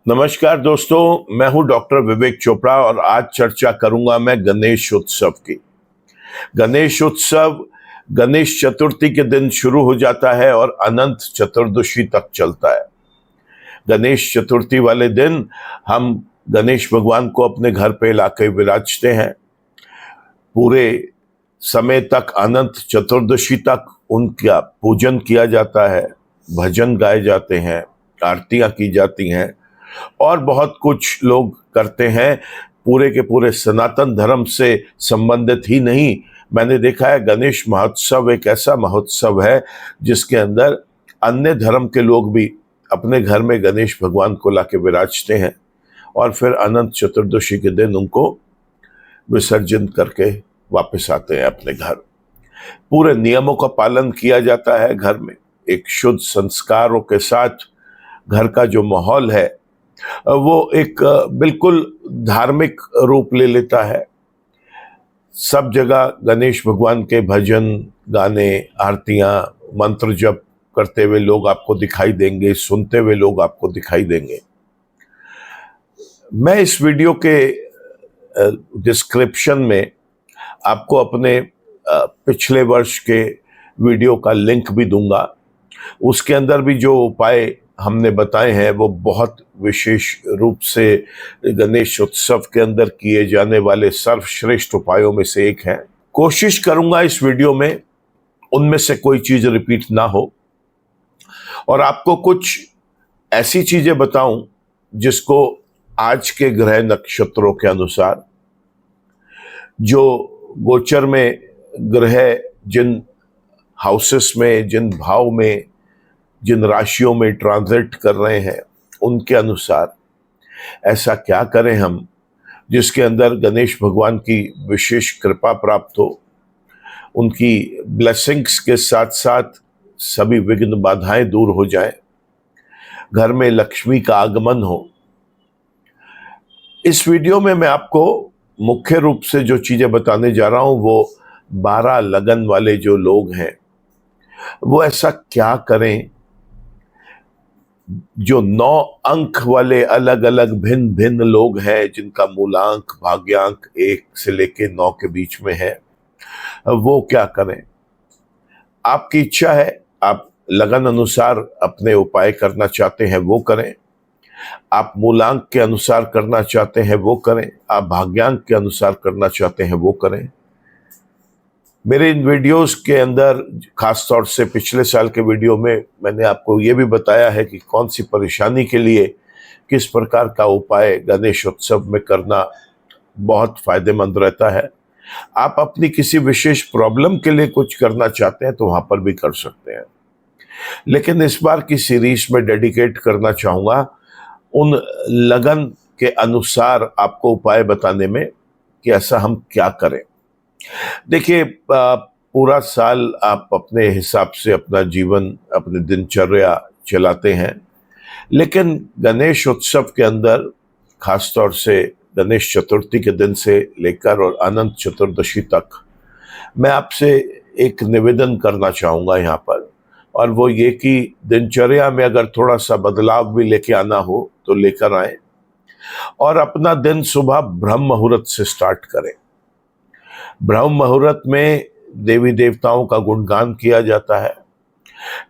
नमस्कार दोस्तों, मैं हूं डॉक्टर विवेक चोपड़ा और आज चर्चा करूंगा मैं गणेश उत्सव की। गणेश उत्सव गणेश चतुर्थी के दिन शुरू हो जाता है और अनंत चतुर्दशी तक चलता है। गणेश चतुर्थी वाले दिन हम गणेश भगवान को अपने घर पे लाके विराजते हैं। पूरे समय तक अनंत चतुर्दशी तक उनका पूजन किया जाता है, भजन गाए जाते हैं, आरतियां की जाती हैं और बहुत कुछ लोग करते हैं। पूरे के पूरे सनातन धर्म से संबंधित ही नहीं, मैंने देखा है गणेश महोत्सव एक ऐसा महोत्सव है जिसके अंदर अन्य धर्म के लोग भी अपने घर में गणेश भगवान को लाके विराजते हैं और फिर अनंत चतुर्दशी के दिन उनको विसर्जन करके वापस आते हैं अपने घर। पूरे नियमों का पालन किया जाता है घर में, एक शुद्ध संस्कारों के साथ घर का जो माहौल है वो एक बिल्कुल धार्मिक रूप ले लेता है। सब जगह गणेश भगवान के भजन, गाने, आरतियां, मंत्र जप करते हुए लोग आपको दिखाई देंगे, सुनते हुए लोग आपको दिखाई देंगे। मैं इस वीडियो के डिस्क्रिप्शन में आपको अपने पिछले वर्ष के वीडियो का लिंक भी दूंगा। उसके अंदर भी जो उपाय हमने बताए हैं वो बहुत विशेष रूप से गणेश उत्सव के अंदर किए जाने वाले सर्वश्रेष्ठ उपायों में से एक है। कोशिश करूंगा इस वीडियो में उनमें से कोई चीज रिपीट ना हो और आपको कुछ ऐसी चीजें बताऊं जिसको आज के ग्रह नक्षत्रों के अनुसार, जो गोचर में ग्रह जिन हाउसेस में, जिन भाव में, जिन राशियों में ट्रांजिट कर रहे हैं, उनके अनुसार ऐसा क्या करें हम जिसके अंदर गणेश भगवान की विशेष कृपा प्राप्त हो, उनकी ब्लेसिंग्स के साथ साथ सभी विघ्न बाधाएं दूर हो जाएं, घर में लक्ष्मी का आगमन हो। इस वीडियो में मैं आपको मुख्य रूप से जो चीजें बताने जा रहा हूं वो 12 लगन वाले जो लोग हैं वो ऐसा क्या करें, जो 9 अंक वाले अलग अलग भिन्न भिन्न लोग हैं जिनका मूलांक भाग्यांक 1 से लेके 9 के बीच में है, वो क्या करें। आपकी इच्छा है, आप लगन अनुसार अपने उपाय करना चाहते हैं वो करें, आप मूलांक के अनुसार करना चाहते हैं वो करें, आप भाग्यांक के अनुसार करना चाहते हैं वो करें। मेरे इन वीडियोस के अंदर खासतौर से पिछले साल के वीडियो में मैंने आपको ये भी बताया है कि कौन सी परेशानी के लिए किस प्रकार का उपाय गणेश उत्सव में करना बहुत फायदेमंद रहता है। आप अपनी किसी विशेष प्रॉब्लम के लिए कुछ करना चाहते हैं तो वहां पर भी कर सकते हैं, लेकिन इस बार की सीरीज में डेडिकेट करना चाहूंगा उन लगन के अनुसार आपको उपाय बताने में कि ऐसा हम क्या करें। देखिए, पूरा साल आप अपने हिसाब से अपना जीवन, अपनी दिनचर्या चलाते हैं, लेकिन गणेश उत्सव के अंदर खासतौर से गणेश चतुर्थी के दिन से लेकर और अनंत चतुर्दशी तक मैं आपसे एक निवेदन करना चाहूँगा यहाँ पर, और वो ये कि दिनचर्या में अगर थोड़ा सा बदलाव भी लेके आना हो तो लेकर आए और अपना दिन सुबह ब्रह्म मुहूर्त से स्टार्ट करें। ब्रह्म मुहूर्त में देवी देवताओं का गुणगान किया जाता है।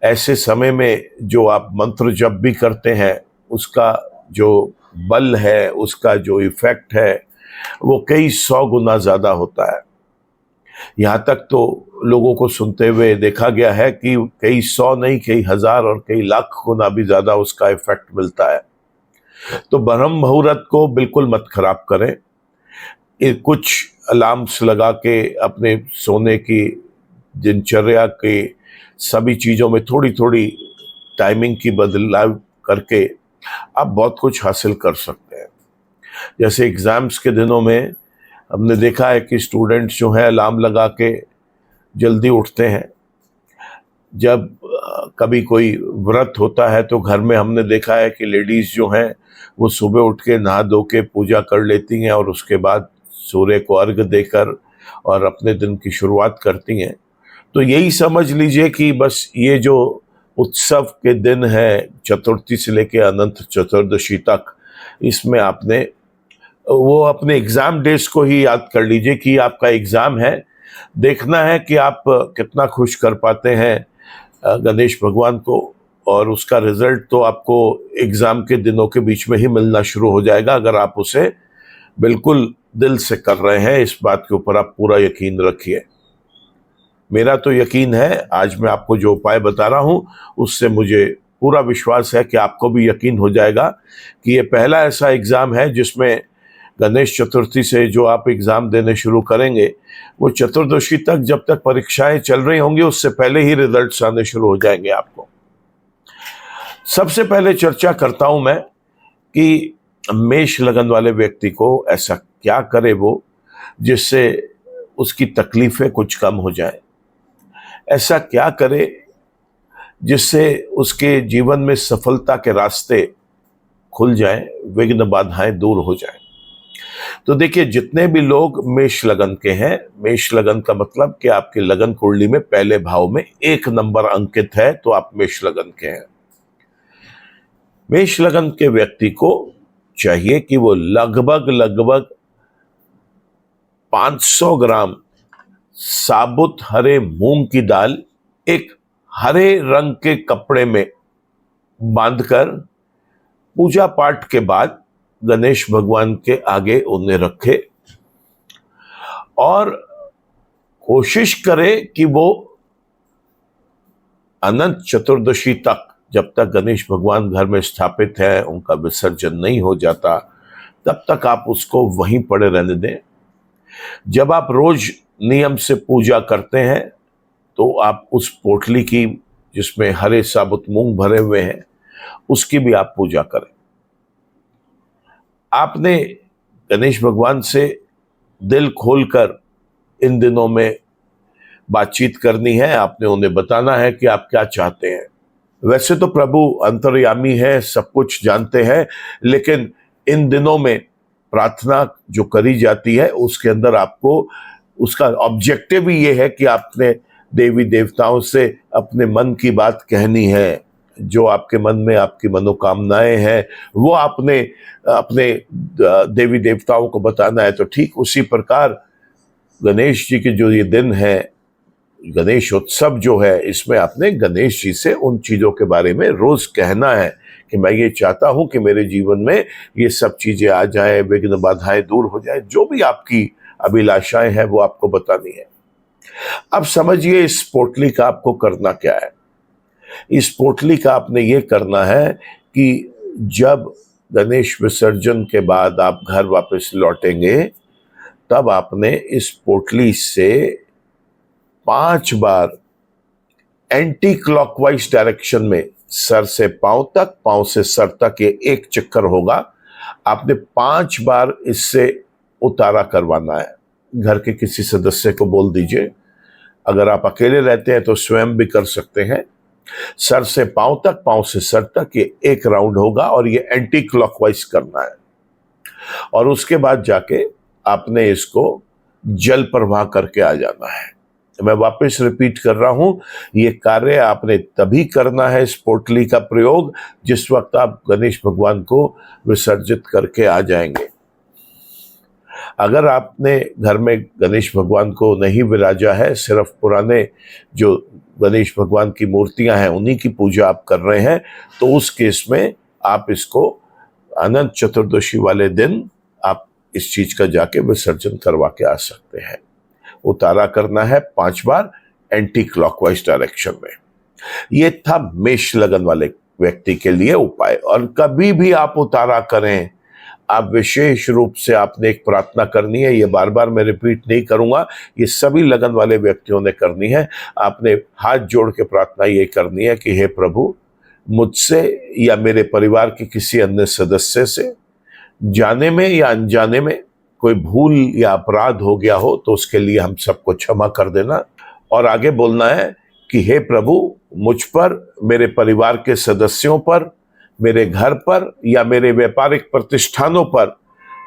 ऐसे समय में जो आप मंत्र जप भी करते हैं उसका जो बल है, उसका जो इफेक्ट है वो कई 100 गुना ज्यादा होता है। यहाँ तक तो लोगों को सुनते हुए देखा गया है कि कई 100 नहीं, कई 1000 और कई लाख गुना भी ज्यादा उसका इफेक्ट मिलता है। तो ब्रह्म मुहूर्त को बिल्कुल मत खराब करें। कुछ अलार्म्स लगा के अपने सोने की दिनचर्या के सभी चीज़ों में थोड़ी थोड़ी टाइमिंग की बदलाव करके आप बहुत कुछ हासिल कर सकते हैं। जैसे एग्ज़ाम्स के दिनों में हमने देखा है कि स्टूडेंट्स जो हैं अलार्म लगा के जल्दी उठते हैं। जब कभी कोई व्रत होता है तो घर में हमने देखा है कि लेडीज़ जो हैं वो सुबह उठ के नहा धो के पूजा कर लेती हैं और उसके बाद सूर्य को अर्घ देकर और अपने दिन की शुरुआत करती हैं, तो यही समझ लीजिए कि बस ये जो उत्सव के दिन है, चतुर्थी से लेके अनंत चतुर्दशी तक, इसमें आपने वो अपने एग्जाम डेज को ही याद कर लीजिए कि आपका एग्जाम है। देखना है कि आप कितना खुश कर पाते हैं गणेश भगवान को, और उसका रिजल्ट तो आपको एग्जाम के दिनों के बीच में ही मिलना शुरू हो जाएगा, अगर आप उसे बिल्कुल दिल से कर रहे हैं। इस बात के ऊपर आप पूरा यकीन रखिए। मेरा तो यकीन है, आज मैं आपको जो उपाय बता रहा हूं उससे मुझे पूरा विश्वास है कि आपको भी यकीन हो जाएगा कि ये पहला ऐसा एग्ज़ाम है जिसमें गणेश चतुर्थी से जो आप एग्ज़ाम देने शुरू करेंगे, वो चतुर्दशी तक जब तक परीक्षाएं चल रही होंगी उससे पहले ही रिजल्ट्स आने शुरू हो जाएंगे आपको। सबसे पहले चर्चा करता हूं मैं कि मेष लगन वाले व्यक्ति को ऐसा क्या करे वो, जिससे उसकी तकलीफें कुछ कम हो जाए। ऐसा क्या करे जिससे उसके जीवन में सफलता के रास्ते खुल जाएं, विघ्न बाधाएं दूर हो जाएं। तो देखिए, जितने भी लोग मेष लगन के हैं, मेष लगन का मतलब कि आपके लगन कुंडली में पहले भाव में 1 नंबर अंकित है, तो आप मेष लगन के हैं। मेष लगन के व्यक्ति को चाहिए कि वो लगभग 500 ग्राम साबुत हरे मूंग की दाल एक हरे रंग के कपड़े में बांधकर पूजा पाठ के बाद गणेश भगवान के आगे उन्हें रखे, और कोशिश करे कि वो अनंत चतुर्दशी तक, जब तक गणेश भगवान घर में स्थापित है, उनका विसर्जन नहीं हो जाता, तब तक आप उसको वहीं पड़े रहने दें। जब आप रोज नियम से पूजा करते हैं तो आप उस पोटली की जिसमें हरे साबुत मूंग भरे हुए हैं उसकी भी आप पूजा करें। आपने गणेश भगवान से दिल खोलकर इन दिनों में बातचीत करनी है। आपने उन्हें बताना है कि आप क्या चाहते हैं। वैसे तो प्रभु अंतर्यामी है, सब कुछ जानते हैं, लेकिन इन दिनों में प्रार्थना जो करी जाती है उसके अंदर आपको उसका ऑब्जेक्टिव ही ये है कि आपने देवी देवताओं से अपने मन की बात कहनी है। जो आपके मन में आपकी मनोकामनाएं हैं वो आपने अपने देवी देवताओं को बताना है। तो ठीक उसी प्रकार गणेश जी के जो ये दिन है, गणेश उत्सव जो है, इसमें आपने गणेश जी से उन चीज़ों के बारे में रोज़ कहना है कि मैं ये चाहता हूँ कि मेरे जीवन में ये सब चीज़ें आ जाए, विघ्न बाधाएं दूर हो जाए, जो भी आपकी अभिलाषाएं हैं वो आपको बतानी है। अब समझिए इस पोटली का आपको करना क्या है। इस पोटली का आपने ये करना है कि जब गणेश विसर्जन के बाद आप घर वापस लौटेंगे, तब आपने इस पोटली से 5 बार एंटी क्लॉकवाइज डायरेक्शन में, सर से पांव तक, पांव से सर तक, ये एक चक्कर होगा। आपने 5 बार इससे उतारा करवाना है। घर के किसी सदस्य को बोल दीजिए, अगर आप अकेले रहते हैं तो स्वयं भी कर सकते हैं। सर से पांव तक, पांव से सर तक, ये एक राउंड होगा और ये एंटी क्लॉकवाइज करना है। और उसके बाद जाके आपने इसको जल प्रवाह करके आ जाना है। मैं वापस रिपीट कर रहा हूं, ये कार्य आपने तभी करना है, इस पोटली का प्रयोग, जिस वक्त आप गणेश भगवान को विसर्जित करके आ जाएंगे। अगर आपने घर में गणेश भगवान को नहीं विराजा है, सिर्फ पुराने जो गणेश भगवान की मूर्तियां हैं उन्हीं की पूजा आप कर रहे हैं, तो उस केस में आप इसको अनंत चतुर्दशी वाले दिन आप इस चीज का जाके विसर्जन करवा के आ सकते हैं। उतारा करना है 5 बार एंटी क्लॉकवाइज डायरेक्शन में। ये था मेष लगन वाले व्यक्ति के लिए उपाय। और कभी भी आप उतारा करें, आप विशेष रूप से आपने एक प्रार्थना करनी है। ये बार बार मैं रिपीट नहीं करूंगा, ये सभी लगन वाले व्यक्तियों ने करनी है। आपने हाथ जोड़ के प्रार्थना ये करनी है कि हे प्रभु, मुझसे या मेरे परिवार के किसी अन्य सदस्य से जाने में या अनजाने में कोई भूल या अपराध हो गया हो तो उसके लिए हम सबको क्षमा कर देना। और आगे बोलना है कि हे प्रभु, मुझ पर, मेरे परिवार के सदस्यों पर, मेरे घर पर या मेरे व्यापारिक प्रतिष्ठानों पर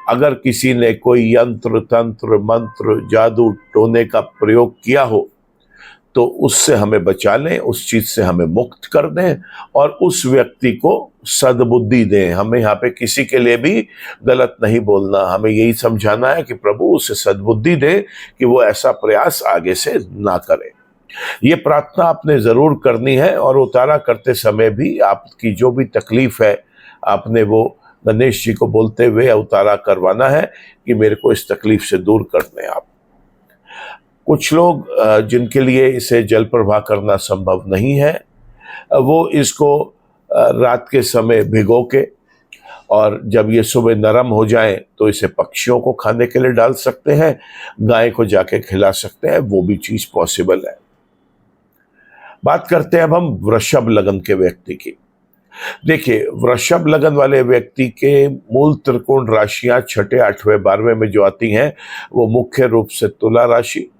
अगर किसी ने कोई यंत्र तंत्र मंत्र जादू टोने का प्रयोग किया हो तो उससे हमें बचा लें, उस चीज से हमें मुक्त कर दें और उस व्यक्ति को सद्बुद्धि दें। हमें यहाँ पे किसी के लिए भी गलत नहीं बोलना, हमें यही समझाना है कि प्रभु उसे सद्बुद्धि दे कि वो ऐसा प्रयास आगे से ना करे। ये प्रार्थना आपने जरूर करनी है और उतारा करते समय भी आपकी जो भी तकलीफ है आपने वो गणेश जी को बोलते हुए उतारा करवाना है कि मेरे को इस तकलीफ से दूर कर दें आप। कुछ लोग जिनके लिए इसे जल प्रवाह करना संभव नहीं है, वो इसको रात के समय भिगो के और जब ये सुबह नरम हो जाए तो इसे पक्षियों को खाने के लिए डाल सकते हैं, गाय को जाके खिला सकते हैं, वो भी चीज पॉसिबल है। बात करते हैं अब हम वृषभ लगन के व्यक्ति की। देखिए, वृषभ लगन वाले व्यक्ति के मूल त्रिकोण राशियां छठे, आठवें, 12वें में जो आती हैं वो मुख्य रूप से तुला राशि,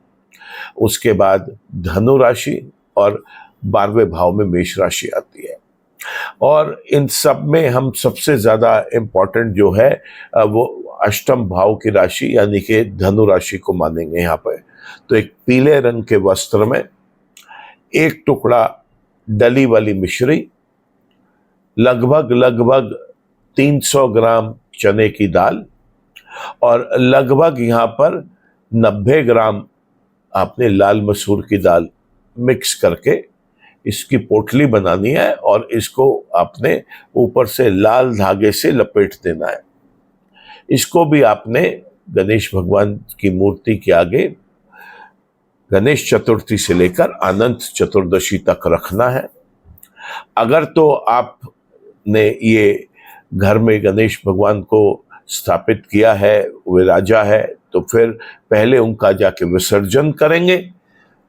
उसके बाद धनु राशि और 12वें भाव में मेष राशि आती है। और इन सब में हम सबसे ज्यादा इम्पोर्टेंट जो है वो अष्टम भाव की राशि यानी कि धनु राशि को मानेंगे यहाँ पर। तो एक पीले रंग के वस्त्र में एक टुकड़ा डली वाली मिश्री, लगभग 300 ग्राम चने की दाल और लगभग यहाँ पर 90 ग्राम आपने लाल मसूर की दाल मिक्स करके इसकी पोटली बनानी है और इसको आपने ऊपर से लाल धागे से लपेट देना है। इसको भी आपने गणेश भगवान की मूर्ति के आगे गणेश चतुर्थी से लेकर अनंत चतुर्दशी तक रखना है। अगर तो आपने ये घर में गणेश भगवान को स्थापित किया है, विराजा है, तो फिर पहले उनका जाके विसर्जन करेंगे।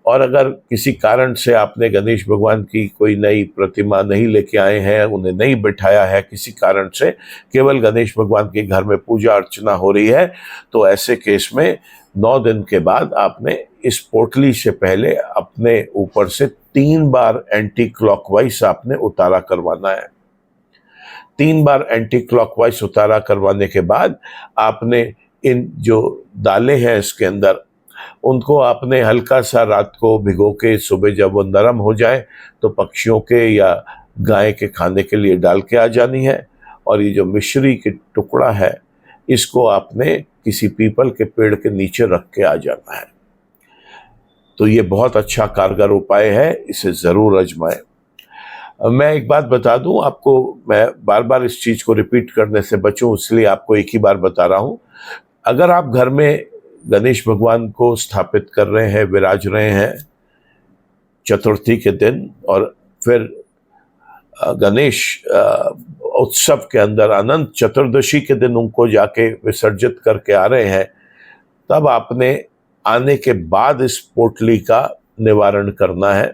और अगर किसी कारण से आपने गणेश भगवान की कोई नई प्रतिमा नहीं लेके आए हैं, उन्हें नहीं बिठाया है, किसी कारण से केवल गणेश भगवान के घर में पूजा अर्चना हो रही है, तो ऐसे केस में 9 दिन के बाद आपने इस पोटली से पहले अपने ऊपर से 3 बार एंटी क्लॉकवाइज आपने उतारा करवाना है। 3 बार एंटी क्लॉकवाइज उतारा करवाने के बाद आपने इन जो दालें हैं इसके अंदर, उनको आपने हल्का सा रात को भिगो के सुबह जब वो नरम हो जाए तो पक्षियों के या गाय के खाने के लिए डाल के आ जानी है। और ये जो मिश्री की टुकड़ा है इसको आपने किसी पीपल के पेड़ के नीचे रख के आ जाना है। तो ये बहुत अच्छा कारगर उपाय है, इसे जरूर आजमाएं। मैं एक बात बता दूं आपको, मैं बार बार इस चीज को रिपीट करने से बचूं इसलिए आपको एक ही बार बता रहा हूं। अगर आप घर में गणेश भगवान को स्थापित कर रहे हैं, विराज रहे हैं चतुर्थी के दिन और फिर गणेश उत्सव के अंदर अनंत चतुर्दशी के दिन उनको जाके विसर्जित करके आ रहे हैं, तब आपने आने के बाद इस पोटली का निवारण करना है।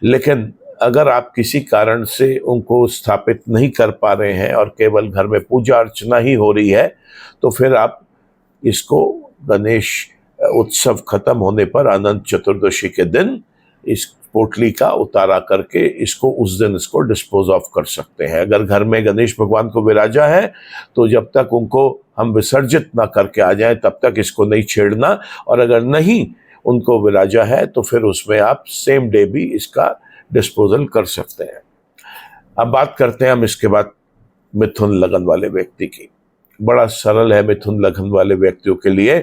लेकिन अगर आप किसी कारण से उनको स्थापित नहीं कर पा रहे हैं और केवल घर में पूजा अर्चना ही हो रही है, तो फिर आप इसको गणेश उत्सव खत्म होने पर अनंत चतुर्दशी के दिन इस पोटली का उतारा करके इसको उस दिन इसको डिस्पोज ऑफ कर सकते हैं। अगर घर में गणेश भगवान को विराजा है तो जब तक उनको हम विसर्जित ना करके आ जाएं तब तक इसको नहीं छेड़ना, और अगर नहीं उनको विराजा है तो फिर उसमें आप सेम डे भी इसका डिस्पोजल कर सकते हैं। अब बात करते हैं हम इसके बाद मिथुन लगन वाले व्यक्ति की। बड़ा सरल है मिथुन लगन वाले व्यक्तियों के लिए।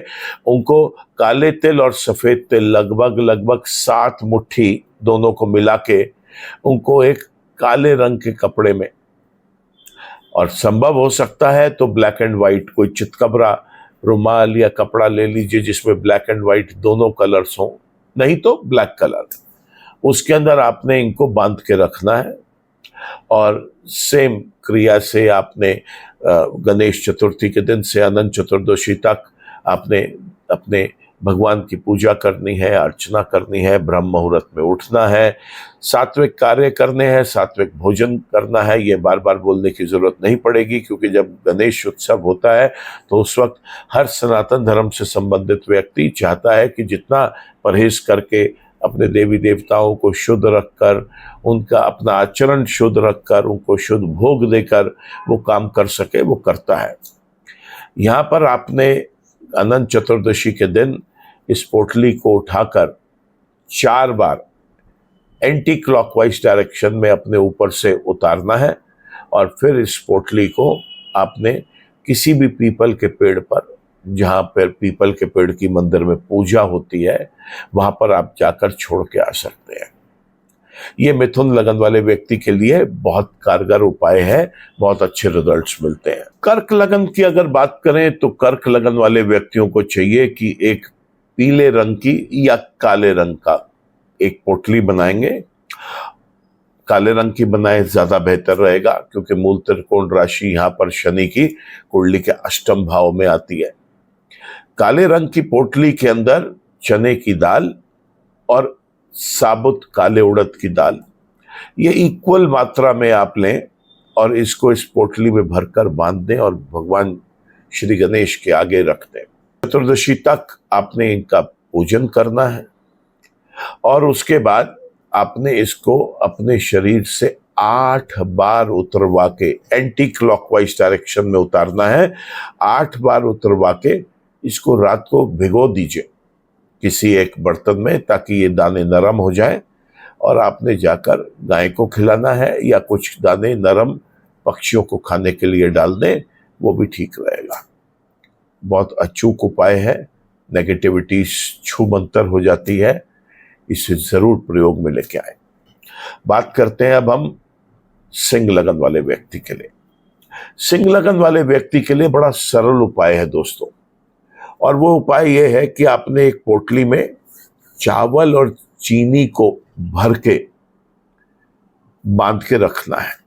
उनको काले तिल और सफेद तिल लगभग 7 मुट्ठी दोनों को मिला के उनको एक काले रंग के कपड़े में, और संभव हो सकता है तो ब्लैक एंड व्हाइट कोई चितकबरा रुमाल या कपड़ा ले लीजिए जिसमें ब्लैक एंड व्हाइट दोनों कलर्स हों, नहीं तो ब्लैक कलर, उसके अंदर आपने इनको बांध के रखना है। और सेम क्रिया से आपने गणेश चतुर्थी के दिन से अनंत चतुर्दशी तक आपने अपने भगवान की पूजा करनी है, अर्चना करनी है, ब्रह्म मुहूर्त में उठना है, सात्विक कार्य करने हैं, सात्विक भोजन करना है। ये बार बार बोलने की जरूरत नहीं पड़ेगी क्योंकि जब गणेश उत्सव होता है तो उस वक्त हर सनातन धर्म से संबंधित व्यक्ति चाहता है कि जितना परहेज करके अपने देवी देवताओं को शुद्ध रखकर, उनका अपना आचरण शुद्ध रखकर, उनको शुद्ध भोग देकर वो काम कर सके वो करता है। यहाँ पर आपने अनंत चतुर्दशी के दिन इस पोटली को उठाकर 4 बार एंटी क्लॉकवाइज डायरेक्शन में अपने ऊपर से उतारना है और फिर इस पोटली को आपने किसी भी पीपल के पेड़ पर, जहाँ पर पीपल के पेड़ की मंदिर में पूजा होती है, वहां पर आप जाकर छोड़ के आ सकते हैं। ये मिथुन लगन वाले व्यक्ति के लिए बहुत कारगर उपाय है, बहुत अच्छे रिजल्ट्स मिलते हैं। कर्क लगन की अगर बात करें तो कर्क लगन वाले व्यक्तियों को चाहिए कि एक पीले रंग की या काले रंग का एक पोटली बनाएंगे। काले रंग की बनाए ज्यादा बेहतर रहेगा, क्योंकि मूल त्रिकोण राशि यहाँ पर शनि की कुंडली के अष्टम भाव में आती है। काले रंग की पोटली के अंदर चने की दाल और साबुत काले उड़द की दाल, ये इक्वल मात्रा में आप लें और इसको इस पोटली में भरकर बांध दें और भगवान श्री गणेश के आगे रख दें। चतुर्दशी तक आपने इनका पूजन करना है और उसके बाद आपने इसको अपने शरीर से 8 बार उतरवा के एंटी क्लॉकवाइज डायरेक्शन में उतारना है। 8 बार उतरवा के इसको रात को भिगो दीजिए किसी एक बर्तन में, ताकि ये दाने नरम हो जाए और आपने जाकर गाय को खिलाना है या कुछ दाने नरम पक्षियों को खाने के लिए डाल दें, वो भी ठीक रहेगा। बहुत अचूक उपाय है, नेगेटिविटी छूमंतर हो जाती है, इसे जरूर प्रयोग में लेके आए। बात करते हैं अब हम सिंह लगन वाले व्यक्ति के लिए। सिंह लगन वाले व्यक्ति के लिए बड़ा सरल उपाय है दोस्तों, और वो उपाय ये है कि आपने एक पोटली में चावल और चीनी को भर के बांध के रखना है।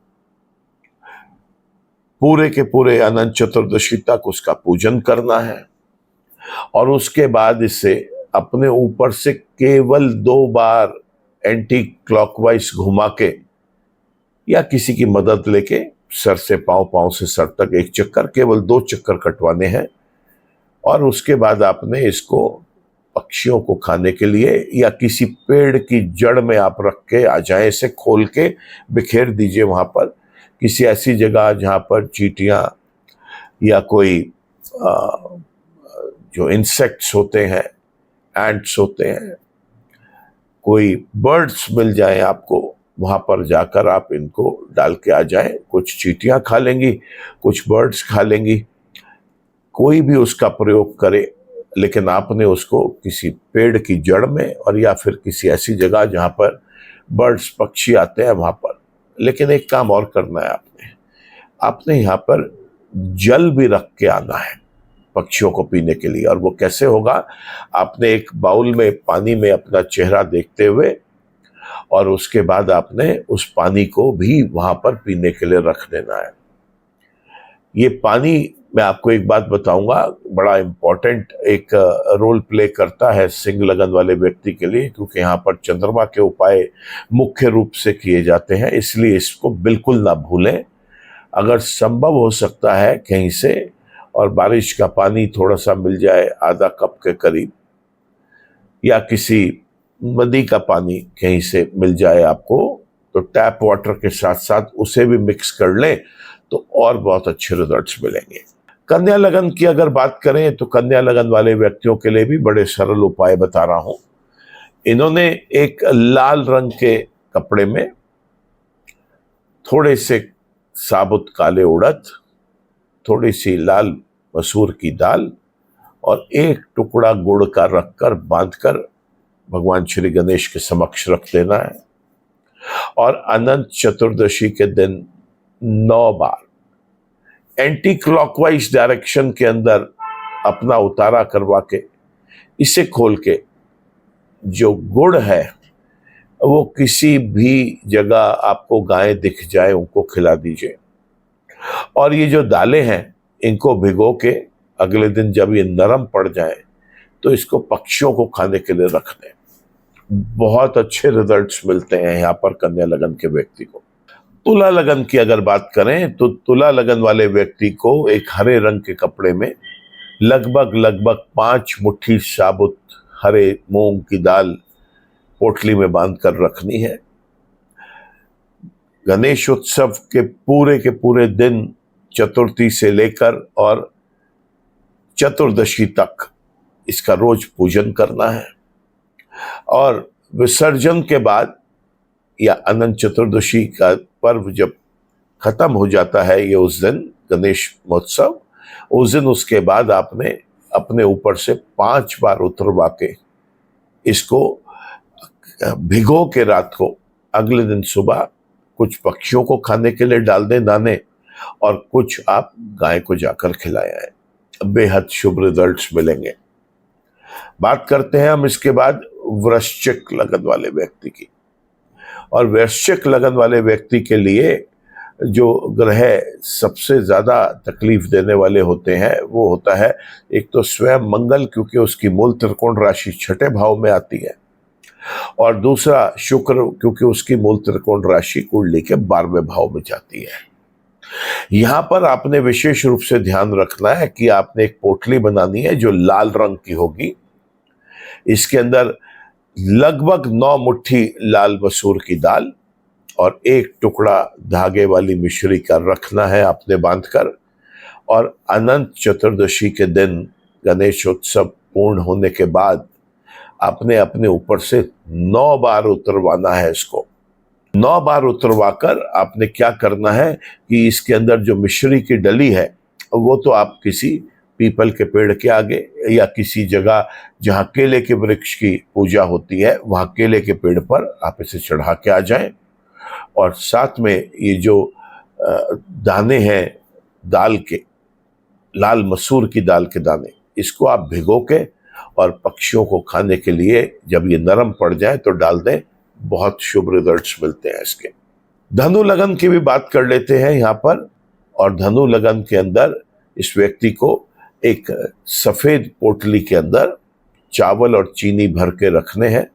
पूरे के पूरे अनंत चतुर्दशी तक उसका पूजन करना है और उसके बाद इसे अपने ऊपर से केवल 2 बार एंटी क्लॉकवाइज घुमा के या किसी की मदद लेके सर से पांव, पांव से सर तक एक चक्कर, केवल 2 चक्कर कटवाने हैं और उसके बाद आपने इसको पक्षियों को खाने के लिए या किसी पेड़ की जड़ में आप रख के आ जाए, इसे खोल के बिखेर दीजिए वहां पर, किसी ऐसी जगह जहां पर चींटियां या कोई जो इंसेक्ट्स होते हैं, एंट्स होते हैं, कोई बर्ड्स मिल जाए आपको, वहां पर जाकर आप इनको डाल के आ जाए। कुछ चींटियां खा लेंगी, कुछ बर्ड्स खा लेंगी, कोई भी उसका प्रयोग करे, लेकिन आपने उसको किसी पेड़ की जड़ में और या फिर किसी ऐसी जगह जहां पर बर्ड्स पक्षी आते हैं वहां पर। लेकिन एक काम और करना है, आपने यहाँ पर जल भी रख के आना है पक्षियों को पीने के लिए। और वो कैसे होगा, आपने एक बाउल में पानी में अपना चेहरा देखते हुए और उसके बाद आपने उस पानी को भी वहां पर पीने के लिए रख देना है। ये पानी, मैं आपको एक बात बताऊंगा, बड़ा इंपॉर्टेंट एक रोल प्ले करता है सिंह लगन वाले व्यक्ति के लिए, क्योंकि यहाँ पर चंद्रमा के उपाय मुख्य रूप से किए जाते हैं, इसलिए इसको बिल्कुल ना भूलें। अगर संभव हो सकता है कहीं से और बारिश का पानी थोड़ा सा मिल जाए, आधा कप के करीब, या किसी नदी का पानी कहीं से मिल जाए आपको, तो टैप वाटर के साथ साथ उसे भी मिक्स कर लें तो और बहुत अच्छे रिजल्ट्स मिलेंगे। कन्या लगन की अगर बात करें तो कन्या लगन वाले व्यक्तियों के लिए भी बड़े सरल उपाय बता रहा हूं। इन्होंने एक लाल रंग के कपड़े में थोड़े से साबुत काले उड़द, थोड़ी सी लाल मसूर की दाल और एक टुकड़ा गुड़ का रखकर बांधकर भगवान श्री गणेश के समक्ष रख देना है और अनंत चतुर्दशी के दिन 9 बार एंटी क्लॉकवाइज डायरेक्शन के अंदर अपना उतारा करवा के इसे खोल के जो गुड़ है वो किसी भी जगह आपको गाय दिख जाए उनको खिला दीजिए। और ये जो दालें हैं इनको भिगो के अगले दिन जब ये नरम पड़ जाए तो इसको पक्षियों को खाने के लिए रख दें। बहुत अच्छे रिजल्ट्स मिलते हैं यहाँ पर कन्या लगन के व्यक्ति को। तुला लगन की अगर बात करें तो तुला लगन वाले व्यक्ति को एक हरे रंग के कपड़े में लगभग 5 मुट्ठी साबुत हरे मूंग की दाल पोटली में बांध कर रखनी है। गणेश उत्सव के पूरे दिन चतुर्थी से लेकर और चतुर्दशी तक इसका रोज पूजन करना है। और विसर्जन के बाद या अनंत चतुर्दशी का पर्व जब खत्म हो जाता है, ये उस दिन गणेश महोत्सव, उस दिन उसके बाद आपने अपने ऊपर से 5 बार उतरवा के इसको भिगो के रात को अगले दिन सुबह कुछ पक्षियों को खाने के लिए डाल दें दाने, और कुछ आप गाय को जाकर खिलाए आए। बेहद शुभ रिजल्ट्स मिलेंगे। बात करते हैं हम इसके बाद वृश्चिक लगन वाले व्यक्ति की। और वृश्चिक लगन वाले व्यक्ति के लिए जो ग्रह सबसे ज्यादा तकलीफ देने वाले होते हैं वो होता है एक तो स्वयं मंगल, क्योंकि उसकी मूल त्रिकोण राशि 6ठे भाव में आती है, और दूसरा शुक्र, क्योंकि उसकी मूल त्रिकोण राशि कुंडली के 12वें भाव में जाती है। यहां पर आपने विशेष रूप से ध्यान रखना है कि आपने एक पोटली बनानी है जो लाल रंग की होगी। इसके अंदर लगभग 9 मुट्ठी लाल मसूर की दाल और 1 टुकड़ा धागे वाली मिश्री का रखना है आपने बांधकर। और अनंत चतुर्दशी के दिन गणेश उत्सव पूर्ण होने के बाद आपने अपने ऊपर से 9 बार उतरवाना है इसको। 9 बार उतरवाकर आपने क्या करना है कि इसके अंदर जो मिश्री की डली है वो तो आप किसी पीपल के पेड़ के आगे या किसी जगह जहाँ केले के वृक्ष की पूजा होती है वहाँ केले के पेड़ पर आप इसे चढ़ा के आ जाएं। और साथ में ये जो दाने हैं दाल के, लाल मसूर की दाल के दाने, इसको आप भिगो के और पक्षियों को खाने के लिए जब ये नरम पड़ जाए तो डाल दें। बहुत शुभ रिजल्ट्स मिलते हैं इसके। धनु लगन की भी बात कर लेते हैं यहाँ पर। और धनु लगन के अंदर इस व्यक्ति को एक सफेद पोटली के अंदर चावल और चीनी भर के रखने हैं।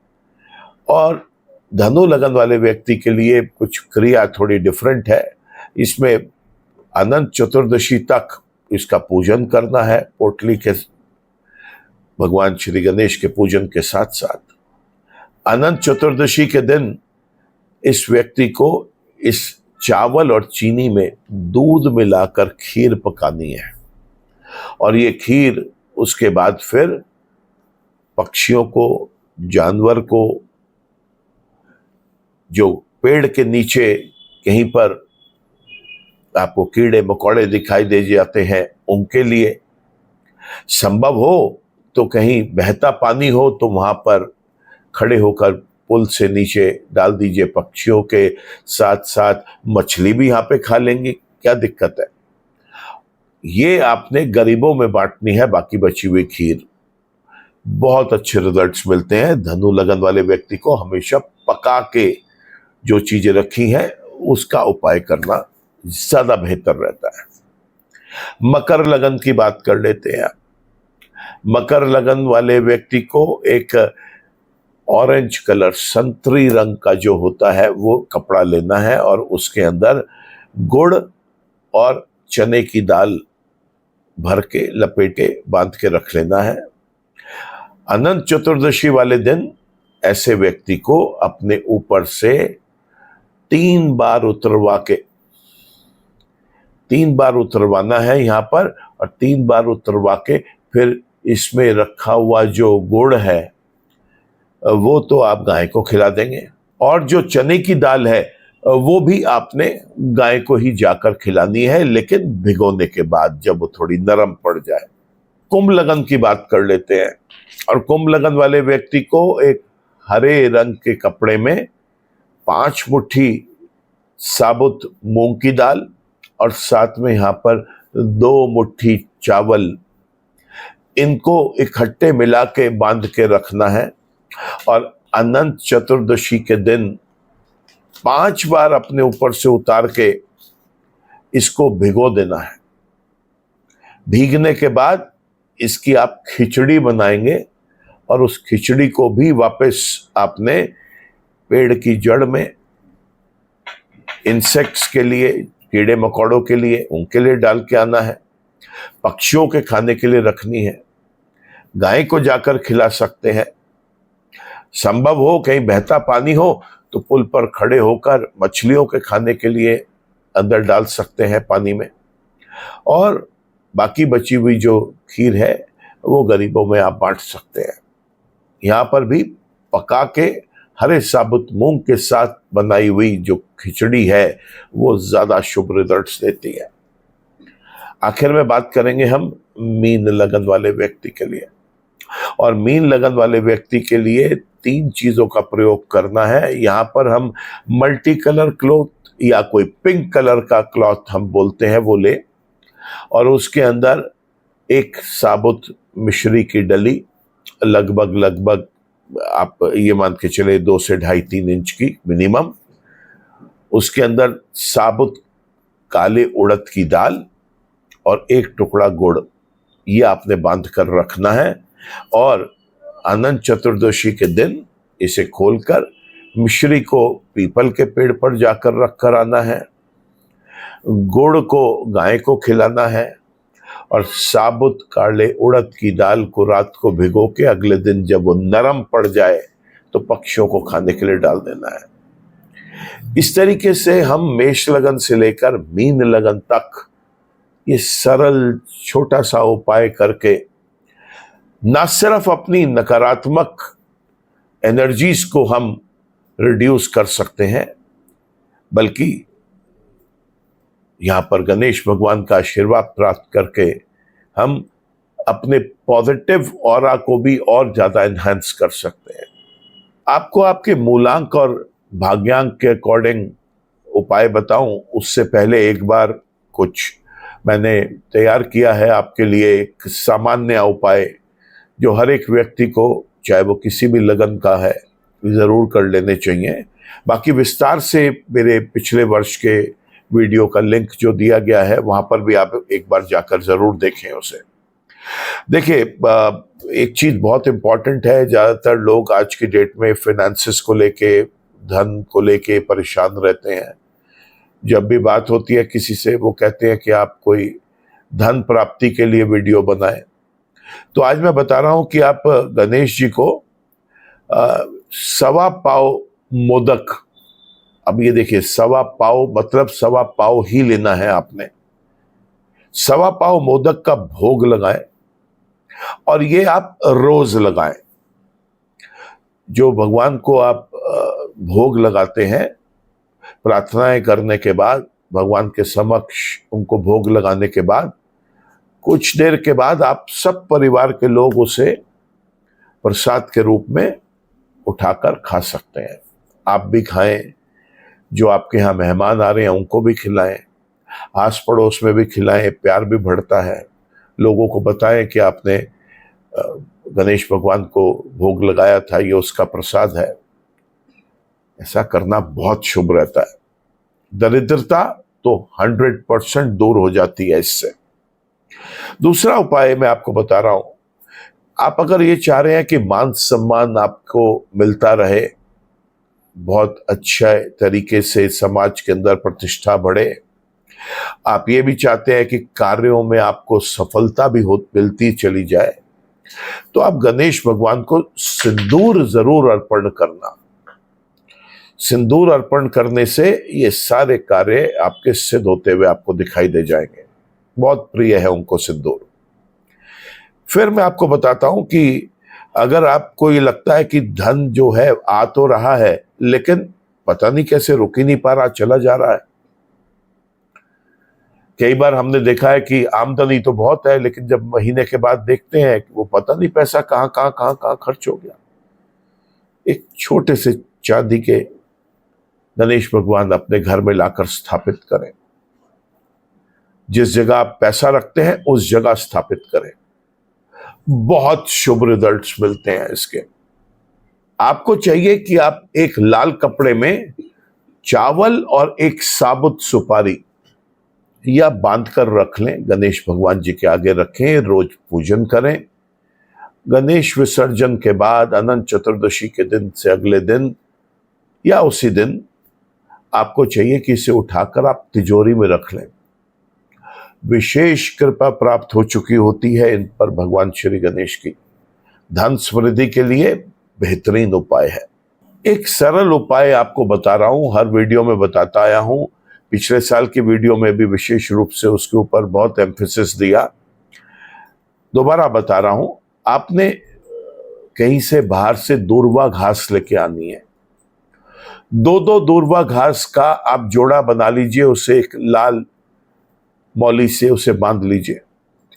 और धनु लगन वाले व्यक्ति के लिए कुछ क्रिया थोड़ी डिफरेंट है। इसमें अनंत चतुर्दशी तक इसका पूजन करना है पोटली के, भगवान श्री गणेश के पूजन के साथ साथ। अनंत चतुर्दशी के दिन इस व्यक्ति को इस चावल और चीनी में दूध मिलाकर खीर पकानी है। और ये खीर उसके बाद फिर पक्षियों को, जानवर को, जो पेड़ के नीचे कहीं पर आपको कीड़े मकोड़े दिखाई दे जाते हैं उनके लिए, संभव हो तो कहीं बहता पानी हो तो वहां पर खड़े होकर पुल से नीचे डाल दीजिए। पक्षियों के साथ साथ मछली भी यहाँ पे खा लेंगी, क्या दिक्कत है। ये आपने गरीबों में बांटनी है बाकी बची हुई खीर। बहुत अच्छे रिजल्ट्स मिलते हैं। धनु लगन वाले व्यक्ति को हमेशा पका के जो चीजें रखी हैं उसका उपाय करना ज्यादा बेहतर रहता है। मकर लगन की बात कर लेते हैं। मकर लगन वाले व्यक्ति को एक ऑरेंज कलर, संतरी रंग का जो होता है वो कपड़ा लेना है और उसके अंदर गुड़ और चने की दाल भर के लपेटे बांध के रख लेना है। अनंत चतुर्दशी वाले दिन ऐसे व्यक्ति को अपने ऊपर से 3 बार उतरवाना है यहाँ पर। और 3 बार उतरवा के फिर इसमें रखा हुआ जो गुड़ है वो तो आप गाय को खिला देंगे। और जो चने की दाल है वो भी आपने गाय को ही जाकर खिलानी है, लेकिन भिगोने के बाद जब वो थोड़ी नरम पड़ जाए। कुंभ लगन की बात कर लेते हैं। और कुंभ लगन वाले व्यक्ति को एक हरे रंग के कपड़े में 5 मुट्ठी साबुत मूंग की दाल और साथ में यहाँ पर 2 मुट्ठी चावल, इनको इकट्ठे मिला के बांध के रखना है। और अनंत चतुर्दशी के दिन 5 बार अपने ऊपर से उतार के इसको भिगो देना है। भीगने के बाद इसकी आप खिचड़ी बनाएंगे और उस खिचड़ी को भी वापस आपने पेड़ की जड़ में इंसेक्ट्स के लिए, कीड़े मकोड़ों के लिए, उनके लिए डाल के आना है। पक्षियों के खाने के लिए रखनी है। गाय को जाकर खिला सकते हैं। संभव हो कहीं बहता पानी हो तो पुल पर खड़े होकर मछलियों के खाने के लिए अंदर डाल सकते हैं पानी में। और बाकी बची हुई जो खीर है वो गरीबों में आप बांट सकते हैं। यहाँ पर भी पका के हरे साबुत मूंग के साथ बनाई हुई जो खिचड़ी है वो ज्यादा शुभ रिजल्ट्स देती है। आखिर में बात करेंगे हम मीन लगन वाले व्यक्ति के लिए, और मीन लगन वाले व्यक्ति के लिए 3 चीजों का प्रयोग करना है। यहाँ पर हम मल्टी कलर क्लॉथ या कोई पिंक कलर का क्लॉथ हम बोलते हैं वो ले, और उसके अंदर एक साबुत मिश्री की डली लगभग आप ये मान के चले 2 से 2.5-3 इंच की मिनिमम, उसके अंदर साबुत काले उड़द की दाल और 1 टुकड़ा गुड़, ये आपने बांध कर रखना है। और अनंत चतुर्दशी के दिन इसे खोलकर मिश्री को पीपल के पेड़ पर जाकर रख कर आना है, गुड़ को गाय को खिलाना है, और साबुत काले उड़द की दाल को रात को भिगो के अगले दिन जब वो नरम पड़ जाए तो पक्षियों को खाने के लिए डाल देना है। इस तरीके से हम मेष लगन से लेकर मीन लगन तक ये सरल छोटा सा उपाय करके ना सिर्फ अपनी नकारात्मक एनर्जीज को हम रिड्यूस कर सकते हैं, बल्कि यहां पर गणेश भगवान का आशीर्वाद प्राप्त करके हम अपने पॉजिटिव ऑरा को भी और ज्यादा एनहांस कर सकते हैं। आपको आपके मूलांक और भाग्यांक के अकॉर्डिंग उपाय बताऊं उससे पहले एक बार कुछ मैंने तैयार किया है आपके लिए, एक सामान्य उपाय जो हर एक व्यक्ति को, चाहे वो किसी भी लगन का है, जरूर कर लेने चाहिए। बाकी विस्तार से मेरे पिछले वर्ष के वीडियो का लिंक जो दिया गया है वहां पर भी आप एक बार जाकर जरूर देखें उसे। देखिए, एक चीज बहुत इंपॉर्टेंट है, ज्यादातर लोग आज की डेट में फाइनेंसिस को लेके, धन को लेके परेशान रहते हैं। जब भी बात होती है किसी से, वो कहते हैं कि आप कोई धन प्राप्ति के लिए वीडियो बनाएं। तो आज मैं बता रहा हूं कि आप गणेश जी को 1.25 पाव मोदक, अब ये देखिए 1.25 पाव मतलब 1.25 पाव ही लेना है आपने, 1.25 पाव मोदक का भोग लगाएं, और ये आप रोज लगाएं। जो भगवान को आप भोग लगाते हैं, प्रार्थनाएं करने के बाद भगवान के समक्ष उनको भोग लगाने के बाद कुछ देर के बाद आप सब परिवार के लोग उसे प्रसाद के रूप में उठाकर खा सकते हैं। आप भी खाएं, जो आपके यहाँ मेहमान आ रहे हैं उनको भी खिलाएं, आस पड़ोस में भी खिलाएं, प्यार भी बढ़ता है। लोगों को बताएं कि आपने गणेश भगवान को भोग लगाया था, ये उसका प्रसाद है। ऐसा करना बहुत शुभ रहता है। दरिद्रता तो 100% दूर हो जाती है इससे। दूसरा उपाय मैं आपको बता रहा हूं, आप अगर ये चाह रहे हैं कि मान सम्मान आपको मिलता रहे, बहुत अच्छा तरीके से समाज के अंदर प्रतिष्ठा बढ़े, आप ये भी चाहते हैं कि कार्यों में आपको सफलता भी मिलती चली जाए, तो आप गणेश भगवान को सिंदूर जरूर अर्पण करना। सिंदूर अर्पण करने से ये सारे कार्य आपके सिद्ध होते हुए आपको दिखाई दे जाएंगे। बहुत प्रिय है उनको सिंदूर। फिर मैं आपको बताता हूं कि अगर आपको ये लगता है कि धन जो है आ तो रहा है लेकिन पता नहीं कैसे रुक ही नहीं पा रहा, चला जा रहा है। कई बार हमने देखा है कि आमदनी तो बहुत है लेकिन जब महीने के बाद देखते हैं कि वो पता नहीं पैसा कहां खर्च हो गया। एक छोटे से चांदी के गणेश भगवान अपने घर में लाकर स्थापित करें। जिस जगह आप पैसा रखते हैं उस जगह स्थापित करें, बहुत शुभ रिजल्ट्स मिलते हैं इसके। आपको चाहिए कि आप एक लाल कपड़े में चावल और एक साबुत सुपारी या बांध कर रख लें, गणेश भगवान जी के आगे रखें, रोज पूजन करें। गणेश विसर्जन के बाद अनंत चतुर्दशी के दिन से अगले दिन या उसी दिन आपको चाहिए कि इसे उठाकर आप तिजोरी में रख लें। विशेष कृपा प्राप्त हो चुकी होती है इन पर भगवान श्री गणेश की। धन समृद्धि के लिए बेहतरीन उपाय है। एक सरल उपाय आपको बता रहा हूं, हर वीडियो में बताता आया हूं। पिछले साल की वीडियो में भी विशेष रूप से उसके ऊपर बहुत एम्फेसिस दिया। दोबारा बता रहा हूं, आपने कहीं से बाहर से दूर्वा घास लेके आनी है। दो दो दूर्वा घास का आप जोड़ा बना लीजिए, उसे एक लाल मौली से उसे बांध लीजिए।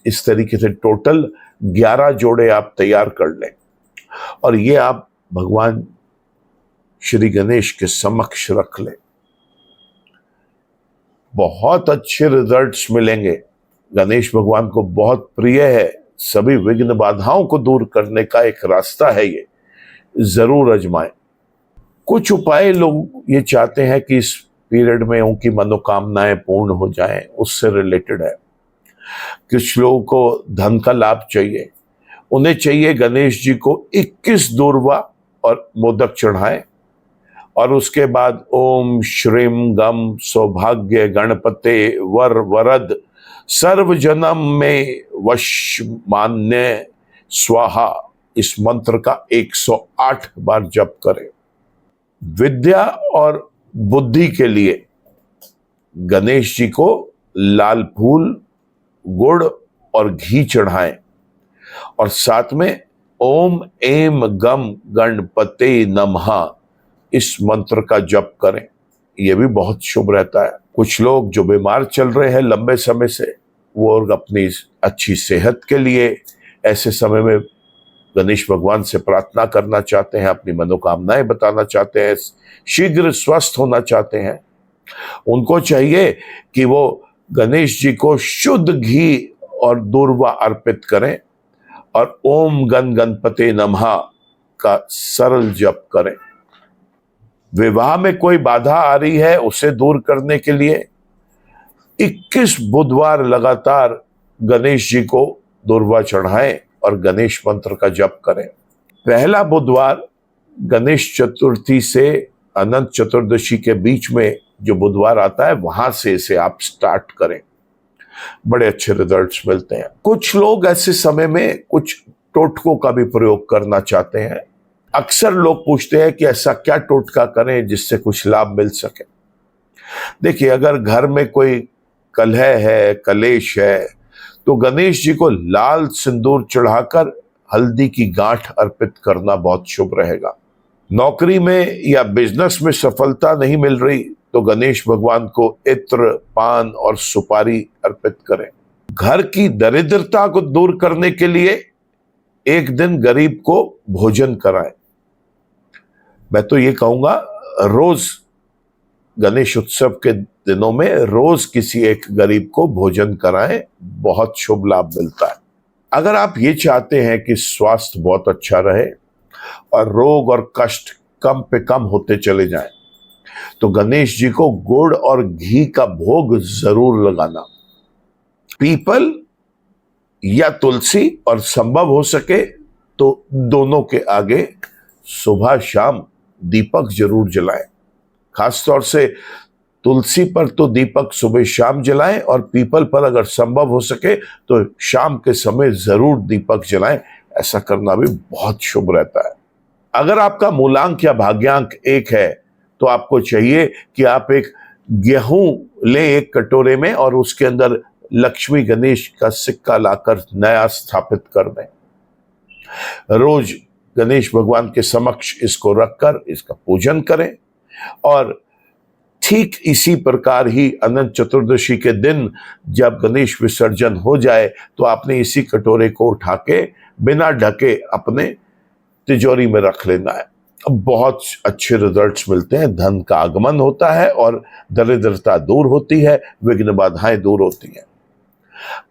इस तरीके से टोटल 11 जोड़े आप तैयार कर लें और ये आप भगवान श्री गणेश के समक्ष रख लें। बहुत अच्छे रिजल्ट्स मिलेंगे। गणेश भगवान को बहुत प्रिय है। सभी विघ्न बाधाओं को दूर करने का एक रास्ता है ये, जरूर आजमाएं। कुछ उपाय लोग ये चाहते हैं कि इस पीरियड में उनकी मनोकामनाएं पूर्ण हो जाएं, उससे रिलेटेड है। कुछ लोगों को धन का लाभ चाहिए, उन्हें चाहिए गणेश जी को 21 दूर्वा और मोदक चढ़ाएं और उसके बाद ओम श्रीम गम सौभाग्य गणपते वर वरद सर्व जन्म में वश मान्य स्वाहा, इस मंत्र का 108 बार जप करें। विद्या और बुद्धि के लिए गणेश जी को लाल फूल, गुड़ और घी चढ़ाएं और साथ में ओम एम गम गणपते नमः इस मंत्र का जप करें। यह भी बहुत शुभ रहता है। कुछ लोग जो बीमार चल रहे हैं लंबे समय से, वो और अपनी अच्छी सेहत के लिए ऐसे समय में गणेश भगवान से प्रार्थना करना चाहते हैं, अपनी मनोकामनाएं बताना चाहते हैं, शीघ्र स्वस्थ होना चाहते हैं, उनको चाहिए कि वो गणेश जी को शुद्ध घी और दूर्वा अर्पित करें और ओम गण गणपते नमः का सरल जप करें। विवाह में कोई बाधा आ रही है, उसे दूर करने के लिए 21 बुधवार लगातार गणेश जी को दूर्वा चढ़ाएं और गणेश मंत्र का जप करें। पहला बुधवार गणेश चतुर्थी से अनंत चतुर्दशी के बीच में जो बुधवार आता है, वहां से इसे आप स्टार्ट करें। बड़े अच्छे रिजल्ट्स मिलते हैं। कुछ लोग ऐसे समय में कुछ टोटकों का भी प्रयोग करना चाहते हैं। अक्सर लोग पूछते हैं कि ऐसा क्या टोटका करें जिससे कुछ लाभ मिल सके। देखिए, अगर घर में कोई कलह है, कलेश है, तो गणेश जी को लाल सिंदूर चढ़ाकर हल्दी की गांठ अर्पित करना बहुत शुभ रहेगा। नौकरी में या बिजनेस में सफलता नहीं मिल रही तो गणेश भगवान को इत्र, पान और सुपारी अर्पित करें। घर की दरिद्रता को दूर करने के लिए एक दिन गरीब को भोजन कराएं। मैं तो ये कहूंगा, रोज गणेश उत्सव के दिनों में रोज किसी एक गरीब को भोजन कराएं, बहुत शुभ लाभ मिलता है। अगर आप ये चाहते हैं कि स्वास्थ्य बहुत अच्छा रहे और रोग और कष्ट कम पे कम होते चले जाएं, तो गणेश जी को गुड़ और घी का भोग जरूर लगाना। पीपल या तुलसी, और संभव हो सके तो दोनों के आगे सुबह शाम दीपक जरूर जलाएं। खासतौर से तुलसी पर तो दीपक सुबह शाम जलाएं और पीपल पर अगर संभव हो सके तो शाम के समय जरूर दीपक जलाएं। ऐसा करना भी बहुत शुभ रहता है। अगर आपका मूलांक या भाग्यांक 1 है तो आपको चाहिए कि आप एक गेहूं ले एक कटोरे में और उसके अंदर लक्ष्मी गणेश का सिक्का लाकर नया स्थापित कर दें। रोज गणेश भगवान के समक्ष इसको रखकर इसका पूजन करें और ठीक इसी प्रकार ही अनंत चतुर्दशी के दिन जब गणेश विसर्जन हो जाए तो आपने इसी कटोरे को उठा के बिना ढके अपने तिजोरी में रख लेना है। बहुत अच्छे रिजल्ट्स मिलते हैं। धन का आगमन होता है और दरिद्रता दूर होती है, विघ्न बाधाएं दूर होती हैं।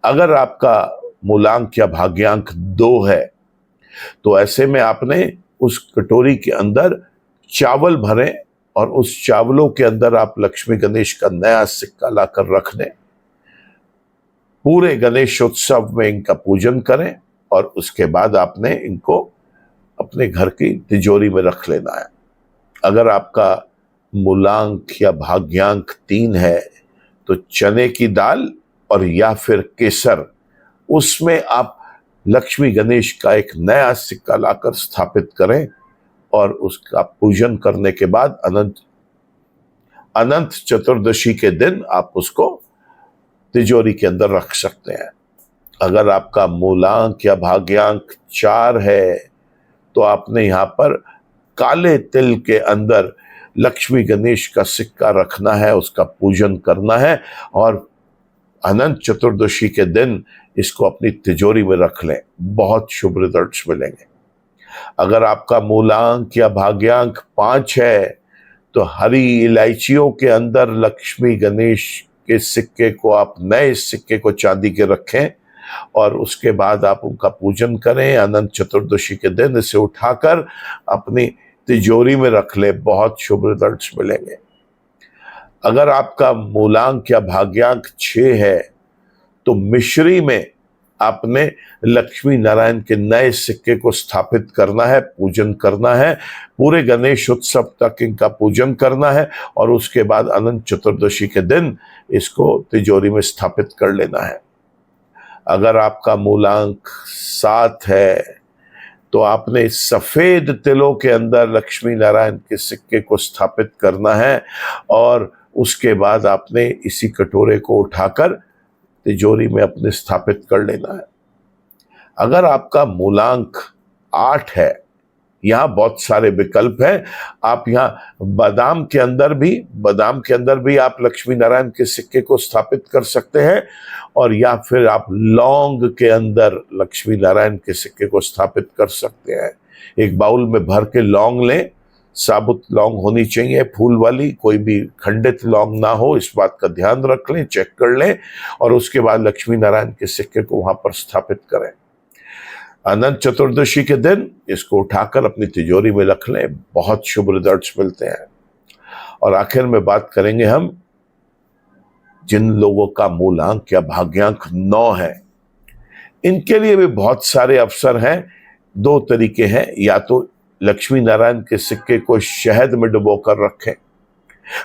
अगर आपका मूलांक या भाग्यांक 2 है तो ऐसे में आपने उस कटोरी के अंदर चावल भरें और उस चावलों के अंदर आप लक्ष्मी गणेश का नया सिक्का लाकर रख दें। पूरे गणेश उत्सव में इनका पूजन करें और उसके बाद आपने इनको अपने घर की तिजोरी में रख लेना है। अगर आपका मूलांक या भाग्यांक 3 है तो चने की दाल और या फिर केसर, उसमें आप लक्ष्मी गणेश का एक नया सिक्का लाकर स्थापित करें और उसका पूजन करने के बाद अनंत चतुर्दशी के दिन आप उसको तिजोरी के अंदर रख सकते हैं। अगर आपका मूलांक या भाग्यांक 4 है तो आपने यहाँ पर काले तिल के अंदर लक्ष्मी गणेश का सिक्का रखना है, उसका पूजन करना है और अनंत चतुर्दशी के दिन इसको अपनी तिजोरी में रख लें, बहुत शुभ रिजल्ट्स मिलेंगे। अगर आपका मूलांक या भाग्यांक 5 है तो हरी इलायचियों के अंदर लक्ष्मी गणेश के सिक्के को आप नए सिक्के को चांदी के रखें और उसके बाद आप उनका पूजन करें। अनंत चतुर्दशी के दिन इसे उठाकर अपनी तिजोरी में रख ले, बहुत शुभ रिजल्ट्स मिलेंगे। अगर आपका मूलांक या भाग्यांक 6 है तो मिश्री में आपने लक्ष्मी नारायण के नए सिक्के को स्थापित करना है, पूजन करना है, पूरे गणेश उत्सव तक इनका पूजन करना है और उसके बाद अनंत चतुर्दशी के दिन इसको तिजोरी में स्थापित कर लेना है। अगर आपका मूलांक 7 है तो आपने सफेद तिलों के अंदर लक्ष्मी नारायण के सिक्के को स्थापित करना है और उसके बाद आपने इसी कटोरे को उठाकर तिजोरी में अपने स्थापित कर लेना है। अगर आपका मूलांक 8 है, यहाँ बहुत सारे विकल्प हैं। आप यहाँ बादाम के अंदर भी आप लक्ष्मी नारायण के सिक्के को स्थापित कर सकते हैं और या फिर आप लौंग के अंदर लक्ष्मी नारायण के सिक्के को स्थापित कर सकते हैं। एक बाउल में भर के लौंग लें, साबुत लौंग होनी चाहिए, फूल वाली, कोई भी खंडित लौंग ना हो, इस बात का ध्यान रख लें, चेक कर लें और उसके बाद लक्ष्मी नारायण के सिक्के को वहां पर स्थापित करें। अनंत चतुर्दशी के दिन इसको उठाकर अपनी तिजोरी में रख लें, बहुत शुभ रिजल्ट्स मिलते हैं। और आखिर में बात करेंगे हम जिन लोगों का मूलांक या भाग्यांक 9 है, इनके लिए भी बहुत सारे अवसर हैं। 2 तरीके हैं, या तो लक्ष्मी नारायण के सिक्के को शहद में डुबोकर रखें,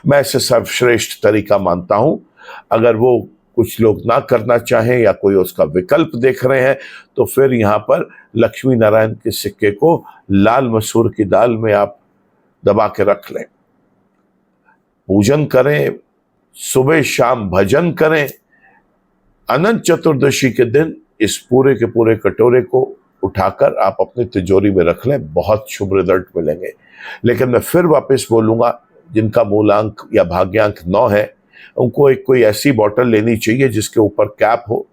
मैं इसे सर्वश्रेष्ठ तरीका मानता हूं। अगर वो कुछ लोग ना करना चाहें या कोई उसका विकल्प देख रहे हैं तो फिर यहाँ पर लक्ष्मी नारायण के सिक्के को लाल मसूर की दाल में आप दबा के रख लें, पूजन करें, सुबह शाम भजन करें। अनंत चतुर्दशी के दिन इस पूरे के पूरे कटोरे को उठाकर आप अपनी तिजोरी में रख लें, बहुत शुभ रिजल्ट मिलेंगे। लेकिन मैं फिर वापस बोलूंगा, जिनका मूलांक या भाग्यांक 9 है उनको एक कोई ऐसी बोतल लेनी चाहिए जिसके ऊपर कैप हो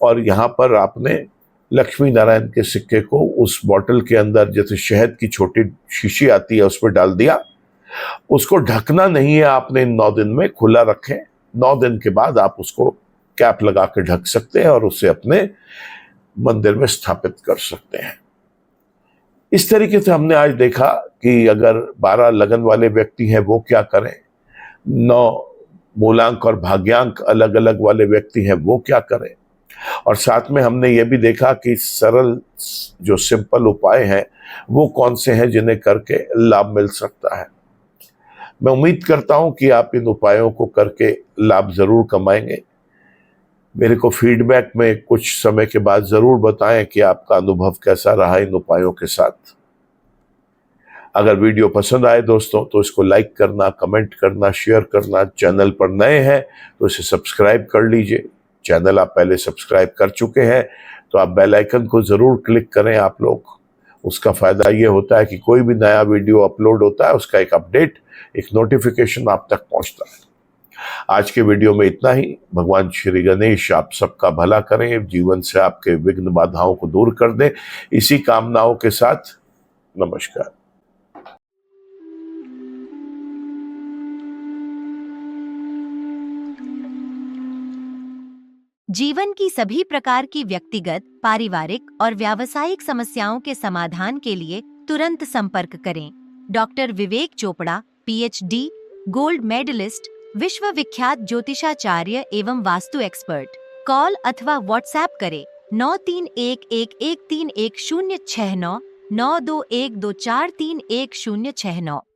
और यहाँ पर आपने लक्ष्मी नारायण के सिक्के को उस बोतल के अंदर, जैसे शहद की छोटी शीशी आती है उसमें डाल दिया, उसको ढकना नहीं है आपने, 9 दिन में खुला रखें। 9 दिन के बाद आप उसको कैप लगा के ढक सकते हैं और उसे अपने मंदिर में स्थापित कर सकते हैं। इस तरीके से हमने आज देखा कि अगर 12 लगन वाले व्यक्ति हैं वो क्या करें, 9 मूलांक और भाग्यांक अलग अलग वाले व्यक्ति हैं वो क्या करें, और साथ में हमने ये भी देखा कि सरल जो सिंपल उपाय हैं वो कौन से हैं जिन्हें करके लाभ मिल सकता है। मैं उम्मीद करता हूं कि आप इन उपायों को करके लाभ जरूर कमाएंगे। मेरे को फीडबैक में कुछ समय के बाद जरूर बताएं कि आपका अनुभव कैसा रहा इन उपायों के साथ। अगर वीडियो पसंद आए दोस्तों तो इसको लाइक करना, कमेंट करना, शेयर करना। चैनल पर नए हैं तो इसे सब्सक्राइब कर लीजिए। चैनल आप पहले सब्सक्राइब कर चुके हैं तो आप बेल आइकन को जरूर क्लिक करें आप लोग। उसका फायदा ये होता है कि कोई भी नया वीडियो अपलोड होता है उसका एक अपडेट, एक नोटिफिकेशन आप तक पहुंचता है। आज के वीडियो में इतना ही। भगवान श्री गणेश आप सबका भला करें, जीवन से आपके विघ्न बाधाओं को दूर कर दें। इसी कामनाओं के साथ नमस्कार। जीवन की सभी प्रकार की व्यक्तिगत, पारिवारिक और व्यावसायिक समस्याओं के समाधान के लिए तुरंत संपर्क करें। डॉक्टर विवेक चोपड़ा, PhD, गोल्ड मेडलिस्ट, विश्व विख्यात ज्योतिषाचार्य एवं वास्तु एक्सपर्ट। कॉल अथवा व्हाट्सएप करें 9311131069 9212431069।